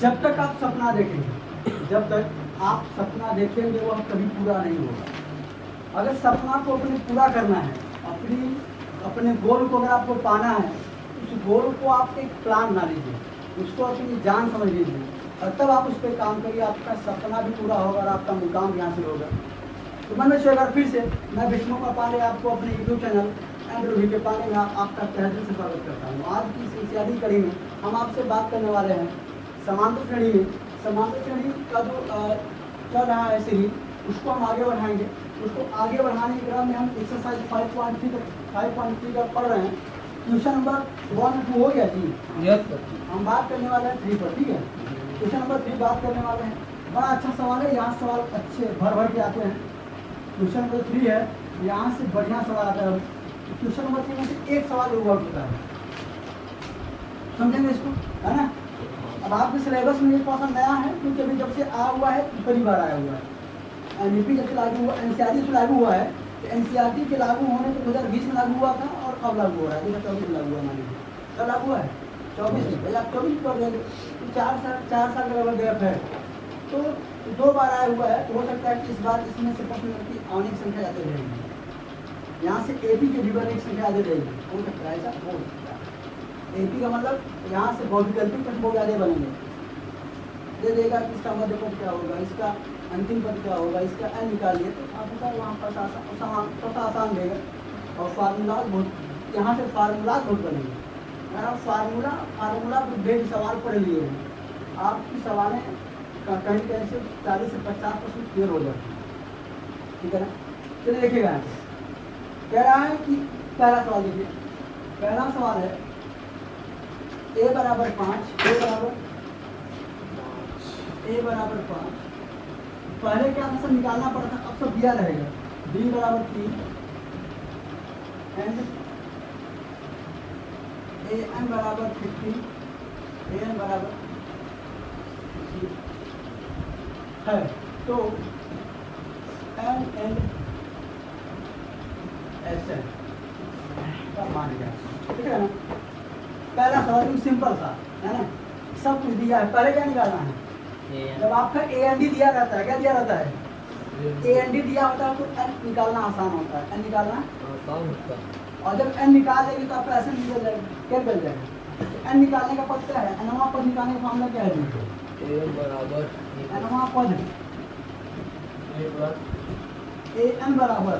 जब तक आप सपना देखेंगे, जब तक आप सपना देखेंगे वो कभी पूरा नहीं होगा। अगर सपना को अपने पूरा करना है, अपने गोल को अगर आपको पाना है, उस गोल को आप एक प्लान बना लीजिए, उसको अपनी जान समझ लीजिए और तब आप उस पर काम करिए। आपका सपना भी पूरा होगा और आपका मुकाम भी हासिल होगा। तो मन में शेयर फिर से मैं विष्णु का पांडे आपको अपने यूट्यूब चैनल एंड रूबी के पांडे में आपका तहे दिल से स्वागत करता हूँ। आज की इस इत्यादि कड़ी में हम आपसे बात करने वाले हैं समांतर श्रेणी में। समांतर श्रेणी का जो चल रहा है सीरीज, उसको हम आगे बढ़ाएंगे। उसको आगे बढ़ाने के क्रम में हम एक्सरसाइज 5.3 का पढ़ रहे हैं। क्वेश्चन नंबर 1 2 हो गया जी? Yes sir. हम बात करने वाले हैं 3 पर, ठीक है। क्वेश्चन नंबर 3 बात करने वाले हैं। बड़ा अच्छा सवाल है, यहाँ सवाल अच्छे भर के आते हैं। क्वेश्चन नंबर 3 है, यहाँ से बढ़िया सवाल आता है। क्वेश्चन नंबर 3 में से एक सवाल जरूर आउट होता है, समझेंगे इसको, है ना। अब आपके सिलेबस में ये क्वेश्चन नया है क्योंकि अभी जब से आया हुआ है पहली बार आया हुआ है। एनईपी जब से लागू हुआ, एनसीईआरटी से लागू हुआ है, तो एनसीईआरटी के लागू होने तो 2020 में लागू हुआ था और अब लागू हो रहा है 2024 में लागू हुआ। मान लीजिए कब लागू हुआ है? 24 में। पहले आप 24 पढ़ रहे तो 4 साल का लगभग गैप है, तो 2 बार आया हुआ है। तो हो सकता है कि इस बार इसमें से प्रश्न की आने की संख्या ज़्यादा रहेगी, यहाँ से एपी के विवरण की संख्या ज़्यादा रहेगी। हो सकता है ऐसा, हो सकता है। एपी का मतलब यहाँ से बहुविकल्पी प्रश्न बहुत ज़्यादा बनेंगे। दे देगा कि इसका मध्य पद क्या होगा, इसका अंतिम पद क्या होगा, इसका एन निकालिए, तो आपका वहाँ पर आसान देगा। और फार्मूला बहुत, यहाँ से फार्मूला बहुत बनेंगे। अगर आप फार्मूला बेस्ड सवाल पढ़ लिए हैं, आपकी सवालें कहीं कहीं से 40 से 50% क्लियर हो जाती है, ठीक है ना। चलिए देखिएगा, यहाँ पे कह रहा है कि पहला सवाल देखिए। पहला सवाल है a बराबर 5, a बराबर 5। पहले क्या आंसर निकालना पड़ता, अब सब दिया रहेगा। b बराबर 3 एंड an बराबर 50, an बराबर है। तो n एंड SN का मान गया, ठीक है ना। पहला सवाल सिंपल सा है ना, सब कुछ दिया है। पहले क्या निकालना है? जब आपका AND दिया रहता है, क्या दिया रहता है? AND दिया होता है तो n निकालना आसान होता है। n निकालना आसान होता है। और जब n निकाल देंगे तो आपका SN निकल जाएगा, क्या निकल जाएगा? n निकालने का पद क्या है? nवां पद निकालने का मामला क्या है जी? an बराबर nवां पद an बराबर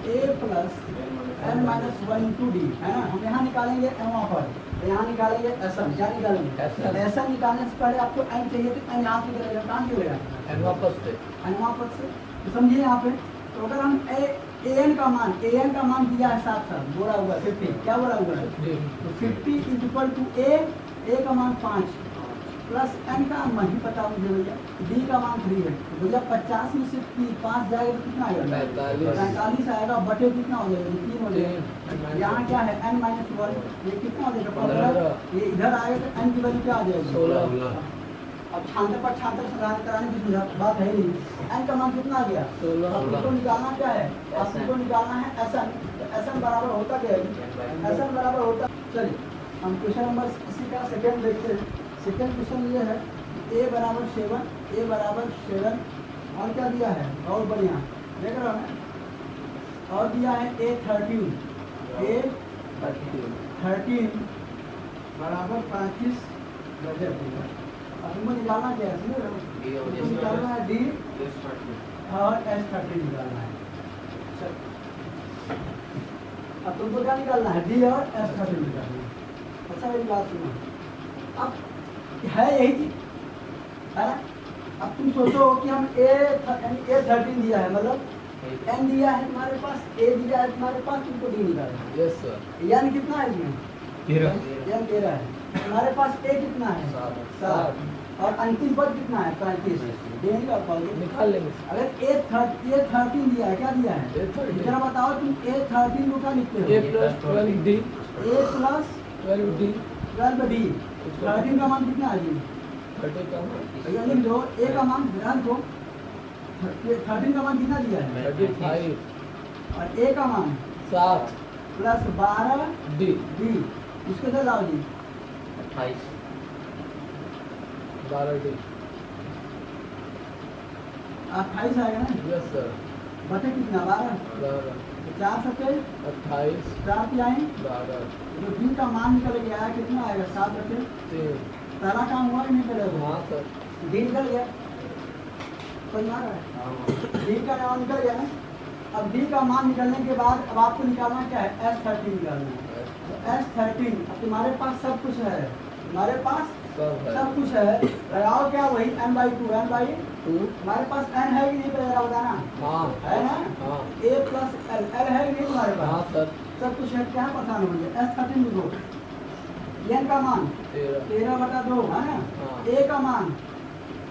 a plus n minus 1 into D, है ना। हम यहाँ निकालेंगे nवां पद, यहाँ निकालेंगे SN। क्या निकालेंगे? SN निकालने से पहले आपको n चाहिए, तो n यहाँ से निकलेगा, कहाँ निकलेगा? nवां पद से। तो समझिए यहाँ पे, तो अगर हम an का मान दिया है 7 बोला हुआ है 50, क्या बोला हुआ है? तो 50 इज इक्वल टू a का मान 5 प्लस n का मान ही पता मुझे भैया, d का मान 3 है। तो भैया 50 में से 5 जाएगा तो कितना आएगा? 45 आएगा, बटे कितना हो जाएगा? 3 हो जाएगा। यहाँ क्या है? n माइनस 1, ये कितना हो जाएगा? 15। ये इधर आएगा तो n की वैल्यू क्या आ जाएगी? 16। अब छांतर पर छांतर कराने की बात है नहीं। n का मान कितना आ गया? 16। आपको निकालना क्या है? आपको निकालना है SN। तो SN बराबर होता क्या है? SN बराबर होता, चलिए हम क्वेश्चन नंबर इसी का सेकंड देखते हैं। सेकंड क्वेश्चन ये है, a बराबर 7, और क्या दिया है? और बढ़िया देख रहे हो, और दिया है a 13 बराबर 35 बजे। अब तुमको निकालना क्या है? तुमको निकालना है d और S13 निकालना है। अब तुमको क्या निकालना है? d और S13 निकालना है। अच्छा मेरी बात सुनो, अब है यही चीज, है ना। अब तुम सोचो कि हम A13 दिया है, मतलब n दिया है तुम्हारे पास, a दिया है तुम्हारे पास, तुमको d निकालना है। Yes sir. यानी कितना है इसमें? 13 है। तुम्हारे पास a कितना है? 7 और अंतिम पद कितना है? 35। d निकाल पाओगे? निकाल लेंगे। अगर A13 दिया है, क्या दिया है? जरा बताओ तुम A13 को क्या लिखते हो? a plus 12d, a plus 12d, 12d। 13 का मान कितना है जी? 30 का भैया लिख दो, a का मान ध्यान दो, 13 का मान कितना दिया है? 35 और a का मान 7 प्लस 12 d, d इसको इधर लाओ जी। 28 12D 28 आएगा ना, यस सर बटे कितना 12, 12 तो 4 सत्ते 28 4 की आए, 12 जो डी का मान निकल गया है कितना आएगा 7 बटे, 3 पहला काम हुआ कि नहीं पहले? हाँ सर डी निकल गया, समझ आ रहा है? डी का मान निकल गया ना। अब डी का मान निकलने के बाद अब आपको निकालना क्या है, S13 निकालना है। तो S13 अब तुम्हारे पास सब कुछ है, तुम्हारे पास सब है सब कुछ है, लगाओ क्या वही n/2 n/2 2 हमारे पास n है कि नहीं पहले जरा बताना, हाँ है ना? हाँ a प्लस l, l है कि नहीं तुम्हारे हाँ पास? सर सब कुछ है, क्या पता नहीं है। S13 लिखो, n का मान 13 13/2 है ना, हाँ a का मान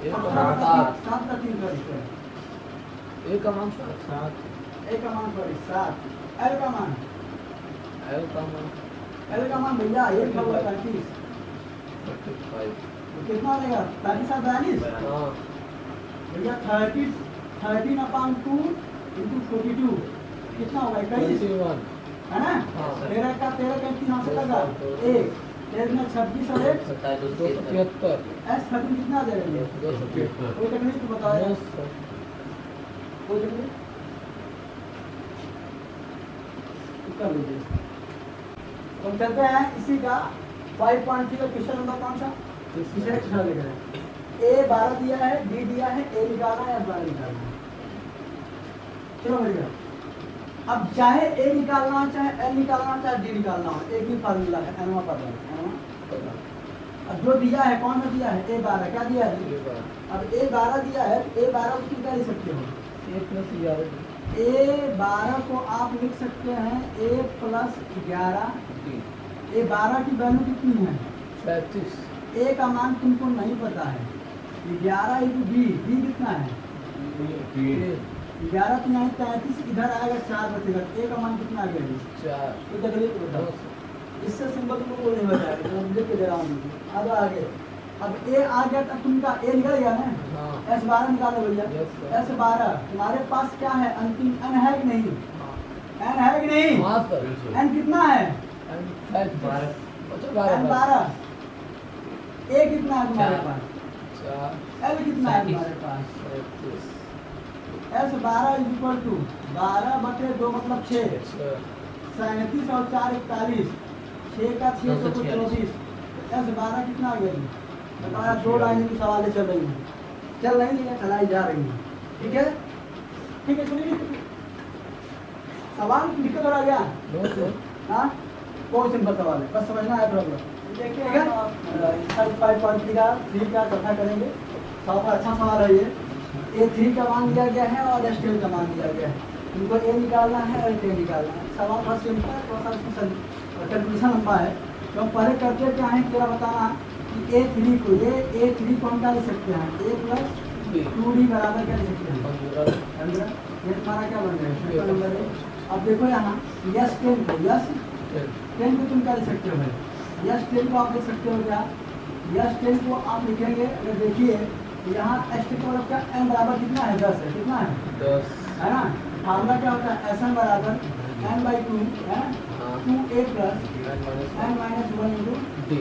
7 7/3 कर दीजिए, A का मान 7 a का मान सॉरी 7, l का मान L का मान भैया 1 का हुआ 35, 35 तो कितना आएगा 37 42 हाँ भैया 13/2 into 42 कितना होगा 21 21 है ना? हाँ। 13 का 3 9 से लगा 1 13 में 26 और 1 273 S13 कितना आ जाएगा ये? 273 कोई तकलीफ तो बताओ यार, यस सर कोई तकलीफ कर लीजिए। तो हम चलते हैं इसी का 5.3 का क्वेश्चन नंबर कौन सा? तीसरा क्वेश्चन लिख रहे हैं। A 12 दिया है, D दिया है, A निकालना है, F 12 निकालना है। चलो भैया, अब चाहे A निकालना हो, चाहे L निकालना हो, चाहे D निकालना हो, एक ही फार्मूला है, एनवा पर अब जो दिया है कौन सा दिया है? A 12 क्या दिया है? अब A 12 दिया है, तो A 12 को कितना लिख सकते हो? A प्लस 11 A 12 को आप लिख सकते हैं A प्लस 11। D A 12 की वैल्यू कितनी है? 35 A का मान तुमको नहीं पता है, 11 इंटू B, B कितना है? 11 तो यहाँ 33, इधर आएगा 4 बचेगा, A का मान कितना आ गया जी? 4 तो तकलीफ बताओ, इससे सिंबल तुमको नहीं बताएगा, तो लिख के दे रहा हूँ। अब आगे, अब A आ गया तो तुमका A निकल गया ना, हाँ S12 निकालो भैया। Yes, sir. S12 तुम्हारे पास क्या है? अंतिम n है कि नहीं? हाँ n है कि नहीं? हाँ सर n कितना है? n 12 n 12। A कितना है तुम्हारे चार। पास? 4 L कितना है तुम्हारे पास? 35 S12 इज इक्वल टू 12/2 मतलब 6, 37 और 4 41, 6 का 6 तो 24, S12 कितना आ गया जी? बताया, 2 लाइन की सवालें चल रही हैं, चल रही है, चलाई जा रही है, ठीक है? ठीक है, सुनिए सवाल दिक्कत हो रहा गया? नो सर हाँ, बहुत सिंपल सवाल है, बस समझना है प्रॉब्लम। देखिएगा 5.3 का 3 का चौथा करेंगे, सवाल अच्छा सवाल है ये। A3 का मान दिया गया है और S10 का मान दिया गया है, इनको A निकालना है और T निकालना है। सवाल बहुत सिंपल है, थोड़ा सा इसमें कैलकुलेशन लंबा है, तो हम पहले करते क्या है, तेरा बताना कि A3 को हम क्या लिख सकते हैं? A प्लस 2D बराबर क्या लिख सकते हैं? 15। ये तुम्हारा क्या बन गया नंबर है। अब देखो यहाँ S10 को S10 को तुम क्या लिख सकते हो भाई? S10 को आप लिख सकते हो क्या? S10 को आप लिखेंगे, अगर देखिए यहाँ S10 का मतलब क्या, n बराबर कितना है? 10 है, कितना है? 10 है ना? फार्मूला क्या होता है? Sn बराबर n/2 है, 2a plus n-1 into. D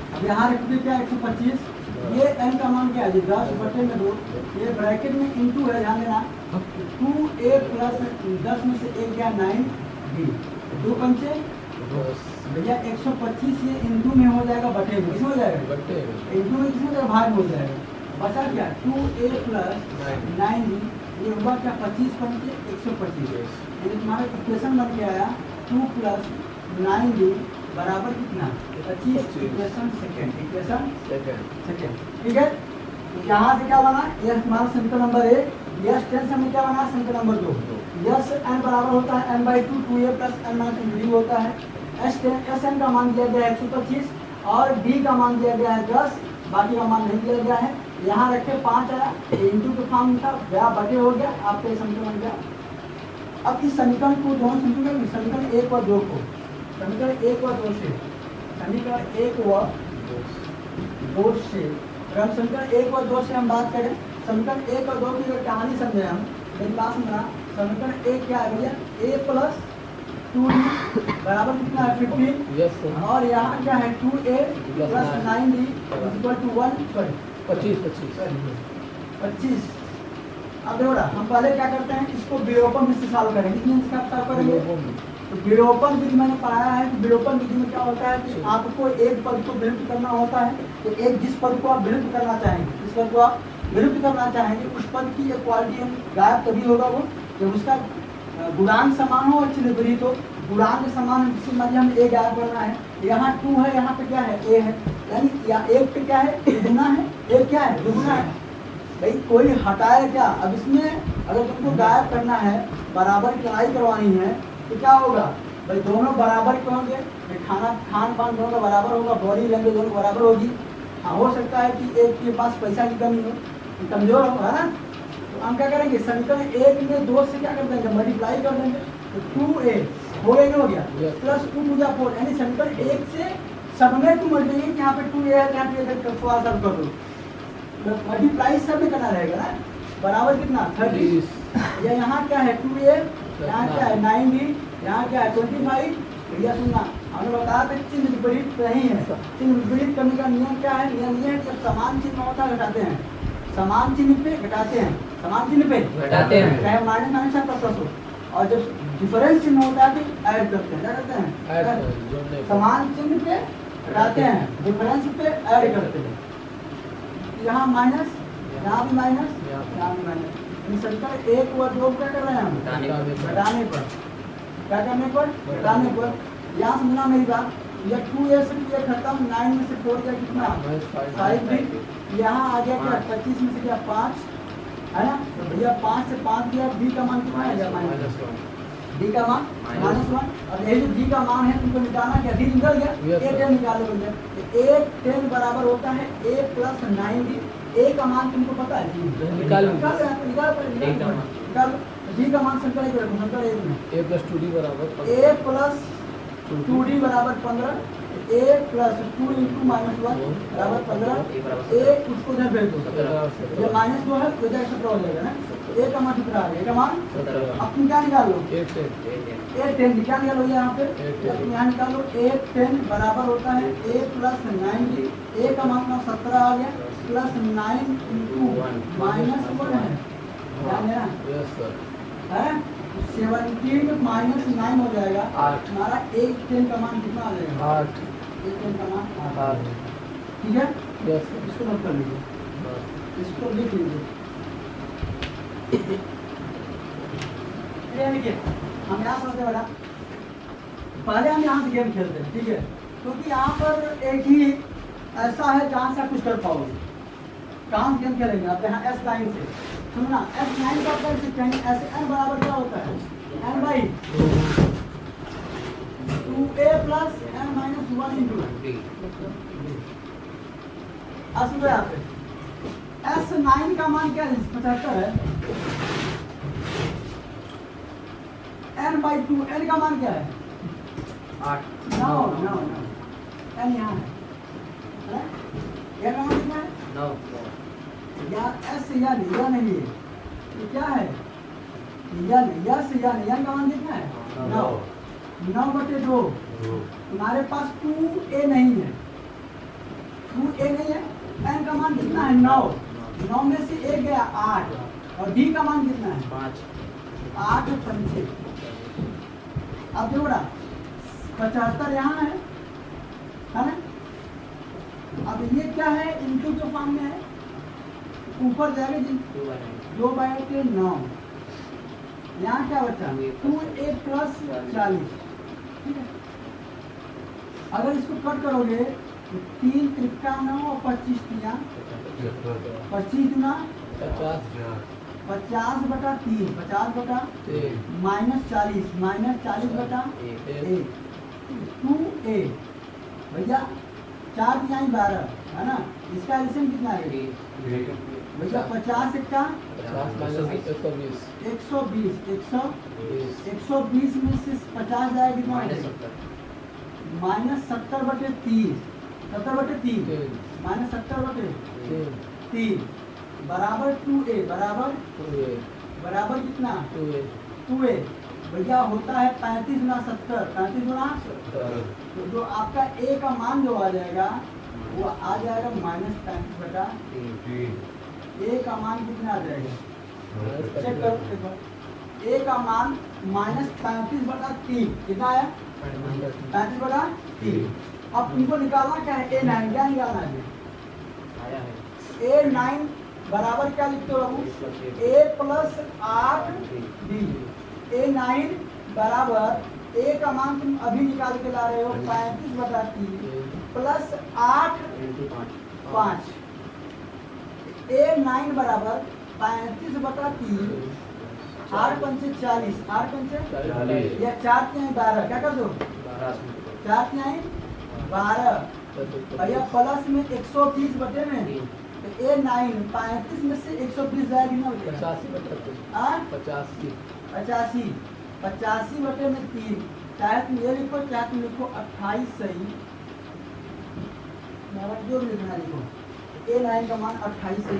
अब यहाँ रख दिया क्या 125, ये n का मान क्या है जी? 10/2, ये ब्रैकेट में इंटू है, ध्यान देना, 2a प्लस 10 में से 1 गया 9d, 2 पंचे 10 भैया 125, ये इंटू में हो जाएगा, बटे में किसमें हो जाएगा? बटे इंटू में किसमें हो जाएगा? भाग में हो जाएगा। बचा क्या? 2a प्लस 9d, ये हुआ क्या? 25 पंचे 125, ये तुम्हारा इक्वेशन बन के आया 2 प्लस 9d बराबर कितना? 25। इक्वेशन सेकेंड, ठीक है? तो यहाँ से क्या बना? ये हमारा समीकरण नंबर 1। S10 से हमें क्या बना? समीकरण नंबर 2। Sn बराबर होता है n/2, 2a प्लस n-3 होता है। Sn का मान दिया गया है 125 और D का मान दिया गया है 10, बाकी का मान नहीं दिया गया है। यहाँ रखे 5 आया, इंटू के फॉर्म था, गया बटे हो गया, आपका समीकरण बन गया। अब इस समीकरण को, दोनों समीकरण 1 और 2 को, समीकरण 1 और 2 से, समीकरण 1 व 2 से, अगर हम समीकरण 1 और 2 से हम बात करें, समीकरण 1 और 2 की अगर कहानी समझे हम, मेरी बात समझना, समीकरण 1 क्या है भैया? A प्लस 2d बराबर कितना है 15 यस सर और यहाँ क्या है 2a plus 9d equal to 1 sorry 25। अब देखो ना, हम पहले क्या करते हैं, इसको विलोपन विधि से सॉल्व करेंगे। कितने से सॉल्व करेंगे? तो विलोपन विधि मैंने पढ़ाया है कि विलोपन विधि में क्या होता है कि आपको एक पद को विलुप्त करना होता है। तो एक जिस पद को आप विलुप्त करना चाहेंगे, जिस पद को आप विलुप्त करना चाहेंगे, उस पद की इक्वालिटी गायब तभी होगा वो जब उसका गुणांक समान हो और चिन्ह विपरीत हो। गुणांक समान है, जिससे मान लिया हमें a गायब करना है, यहाँ 2 है, यहाँ पे क्या है a है, यानी या एक पे क्या है दुगुना है, एक क्या है दुगुना है। भाई कोई हटाए क्या? अब इसमें अगर तुमको गायब करना है, बराबर की लड़ाई करवानी है, तो क्या होगा भाई? दोनों बराबर के होंगे, खान पान दोनों का बराबर होगा, बॉडी लैंग्वेज दोनों बराबर होगी। हाँ, हो सकता है कि एक के पास पैसा की कमी हो, कमजोर हो, है ना। तो हम क्या करेंगे, समीकरण 1 में 2 से क्या कर देंगे, मल्टीप्लाई कर देंगे। तो 2a हो गया, हो गया प्लस 2 टू द 4, यानी समीकरण 1 से सब में 2 मल्टीप्लाई, यहाँ पे 2a है, यहाँ पे सवाल सॉल्व कर दो। मल्टीप्लाई सब में करना रहेगा ना, बराबर कितना 30। या यहाँ क्या है 2a, यहाँ क्या है 9d, यहाँ क्या है 25। भैया सुनना, हमने बताया था चिन्ह विपरीत नहीं है। चिन्ह विपरीत करने का नियम क्या है? नियम ये है जब समान चिन्ह होता है घटाते हैं, समान चिन्ह पे घटाते हैं, समान चिन्ह पे घटाते हैं, चाहे माइनस माइनस या प्लस हो। और जब डिफरेंस चिन्ह होता है तो ऐड करते हैं, क्या करते हैं? समान चिन्ह पे घटाते हैं, डिफरेंस पे ऐड करते हैं। यहाँ माइनस, यहाँ भी माइनस, यहाँ भी माइनस। इन समीकरण 1 और 2 क्या कर रहे हैं हम? घटाने पर। क्या करने पर? घटाने पर। यहाँ सुनना मेरी बात, यह 2a से 2a खत्म, 9 में से 4 क्या कितना 5 भी। यहाँ आ गया क्या 25 में से क्या 5, है ना। तो भैया 5 से 5 गया, b का मान कितना है? -1। d का मान -1। और ये जो d का मान है तुमको निकालना, क्या d निकल गया, a 10 निकालो भैया। तो a 10 बराबर होता है a प्लस 9d। a का मान तुमको पता है? निकाल d का मान समीकरण 1 रखो, समीकरण 1 में a प्लस 2d बराबर a प्लस 2d बराबर 15, a प्लस 2 इंटू -1 बराबर 15। a उसको उधर भेज दो, ये -2 है, इधर एक्स्ट्रा हो जाएगा ना। a का मान कितना आ गया? a का मान अब तुम क्या निकाल लो? a 10 क्या निकालो यहाँ पे? तुम यहाँ निकालो a 10 बराबर होता है a प्लस 9d। a का मान 17 आ गया, प्लस 9 इंटू -1 है, ध्यान देना है। 17 माइनस 9 हो जाएगा 8। हमारा 1 10 का मान कितना आ जाएगा? 8। 1 10 का मान 8। ठीक है, इसको नोट कर लीजिए, इसको लिख लीजिए। देखिए हम यहाँ समझते बड़ा, पहले हम यहाँ से गेम खेलते हैं, ठीक है, क्योंकि यहाँ पर एक ही ऐसा है जहाँ से आप कुछ कर पाओगे। कहाँ से गेम खेलेंगे आप? यहाँ S लाइन से। सुनना, S9 का कर सकते हैं, ऐसे n बराबर क्या होता है? n by 2a plus n minus 1 into असुर यहाँ पे S9 का मान क्या है? 75 है। n बाई 2, n का मान क्या है? 8। नौ n यहाँ है, n का मान कितना है? 9। या S या नहीं है, ये क्या है? यस या नहीं का मान कितना है? 9/2। तुम्हारे पास 2a नहीं है, 2a नहीं है, n का मान कितना है? 9 में से 1 गया 8, और d का मान कितना है? 5। 8 और 5। अब देखो ना 75 यहाँ है ना। अब ये क्या है? इनटू के फॉर्म में है, ऊपर जाएगा जी 2/8 9। यहाँ क्या बचा? 2a plus 40। ठीक है, अगर इसको कट करोगे तो 3 त्रिका 9 और 25 3 25 गुना 50/3, 50/3 -40 -40/1 2a। भैया 4 3 12 है ना, इसका एलसीएम कितना है भैया? 50 का 120, 120 में से 50 जाएगा कितना? -70/3, 70/3 -70/3 बराबर 2a बराबर कितना? 2a भैया होता है 35 गुना 70, 35 गुना तो जो आपका ए का मान जो आ जाएगा वो आ जाएगा -35/3। ए का मान कितना आ जाएगा चेक करो एक बार। ए का मान -35/3 कितना है 35/3। अब तुमको निकालना क्या है A9 क्या निकालना है A9 बराबर क्या लिखते हो बाबू A + 8B। A9 बराबर A का मान तुम अभी निकाल के ला रहे हो 35/3 + 8 5। A9 बराबर 35/3 8 पंचे 40 8 पंचे या 4 तिहाई 12 क्या कर दो 4 तिहाई 12 भैया प्लस में 130 बटे में तो A9 35 में से 120 जाएगी ना बटे 85 बटे में 3 चाहे तुम ये लिखो चाहे तुम लिखो 28 सही जो भी लिखना लिखो A9 का मान 28 सही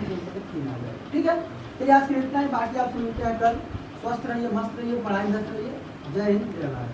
3 आ जाए। ठीक है चलिए आज के लिए इतना ही, बाकी आप सुनते हैं कल। स्वस्थ रहिए, मस्त रहिए, पढ़ाई मस्त रहिए। जय हिंद, जय भारत।